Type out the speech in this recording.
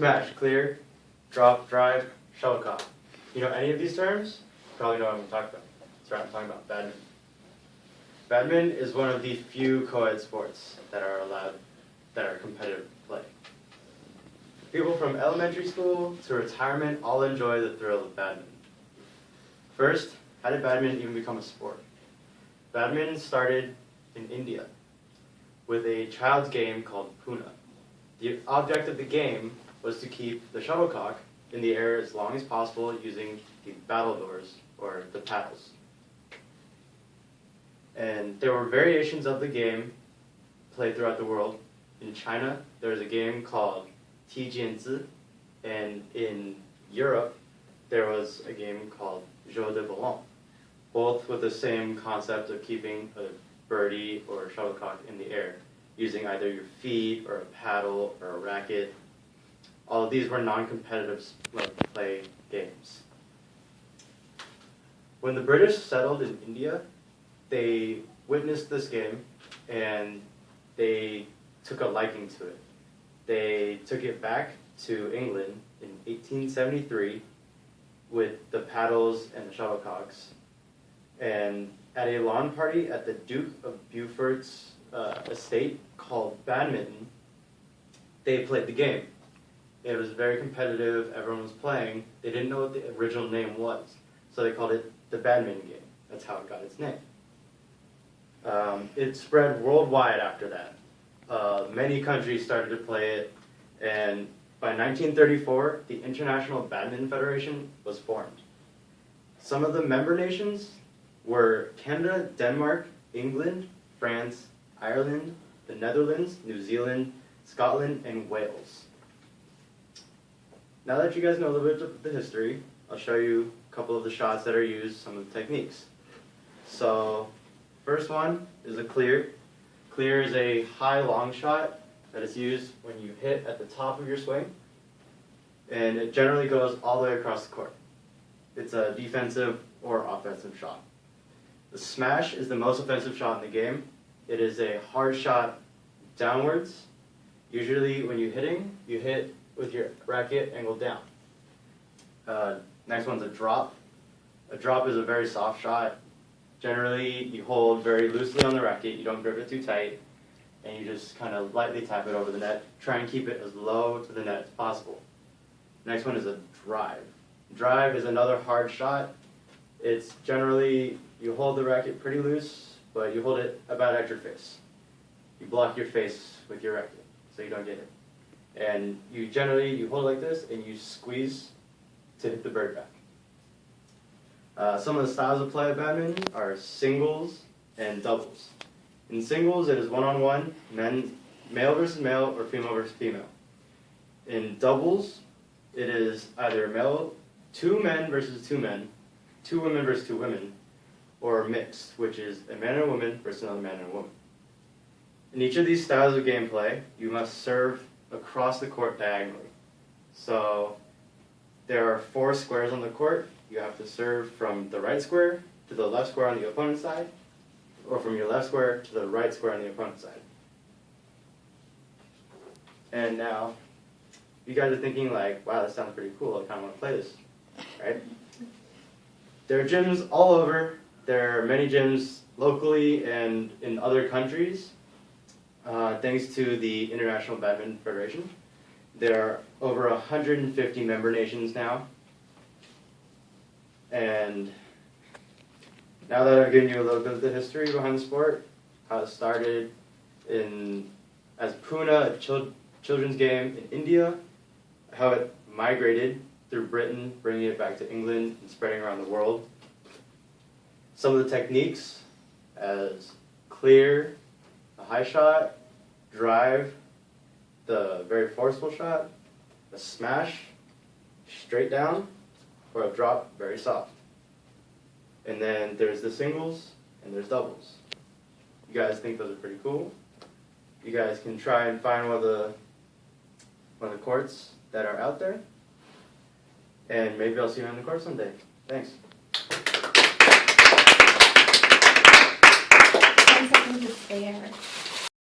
Smash, clear, drop, drive, shuttlecock. You know any of these terms? You probably know what I'm talking about. That's right, I'm talking about badminton. Badminton is one of the few co-ed sports that are allowed, that are competitive play. People from elementary school to retirement all enjoy the thrill of badminton. First, how did badminton even become a sport? Badminton started in India with a child's game called Puna. The object of the game was to keep the shuttlecock in the air as long as possible using the battledores, or the paddles. And there were variations of the game played throughout the world. In China, there was a game called Tijianzi, and in Europe, there was a game called Jeu de Ballon, both with the same concept of keeping a birdie or a shuttlecock in the air, using either your feet or a paddle or a racket. All of these were non-competitive play games. When the British settled in India, they witnessed this game and they took a liking to it. They took it back to England in 1873 with the paddles and the shuttlecocks. And at a lawn party at the Duke of Beaufort's estate called Badminton, they played the game. It was very competitive, everyone was playing. They didn't know what the original name was, so they called it the badminton game. That's how it got its name. It spread worldwide after that. Many countries started to play it, and by 1934, the International Badminton Federation was formed. Some of the member nations were Canada, Denmark, England, France, Ireland, the Netherlands, New Zealand, Scotland, and Wales. Now that you guys know a little bit of the history, I'll show you a couple of the shots that are used, some of the techniques. So, first one is a clear. Clear is a high long shot that is used when you hit at the top of your swing, and it generally goes all the way across the court. It's a defensive or offensive shot. The smash is the most offensive shot in the game. It is a hard shot downwards. Usually when you're hitting, you hit with your racket angled down. Next one's a drop. A drop is a very soft shot. Generally, you hold very loosely on the racket, you don't grip it too tight, and you just kind of lightly tap it over the net. Try and keep it as low to the net as possible. Next one is a drive. Drive is another hard shot. It's generally, you hold the racket pretty loose, but you hold it about at your face. You block your face with your racket, so you don't get hit. And you hold it like this, and you squeeze to hit the bird back. Some of the styles of play of badminton are singles and doubles. In singles, it is one-on-one, male versus male or female versus female. In doubles, it is either two men versus two men, two women versus two women, or mixed, which is a man and a woman versus another man and a woman. In each of these styles of gameplay, you must serve across the court diagonally. So there are 4 squares on the court. You have to serve from the right square to the left square on the opponent's side, or from your left square to the right square on the opponent's side. And now, you guys are thinking like, wow, that sounds pretty cool, I kind of want to play this, right? There are gyms all over. There are many gyms locally and in other countries, thanks to the International Badminton Federation. There are over 150 member nations now. And now that I've given you a little bit of the history behind the sport, how it started as Puna, a children's game in India, how it migrated through Britain, bringing it back to England and spreading around the world. Some of the techniques as clear, a high shot, drive, the very forceful shot, a smash, straight down, or a drop, very soft. And then there's the singles and there's doubles. You guys think those are pretty cool? You guys can try and find one of the courts that are out there. And maybe I'll see you on the court someday. Thanks. 10 seconds to spare.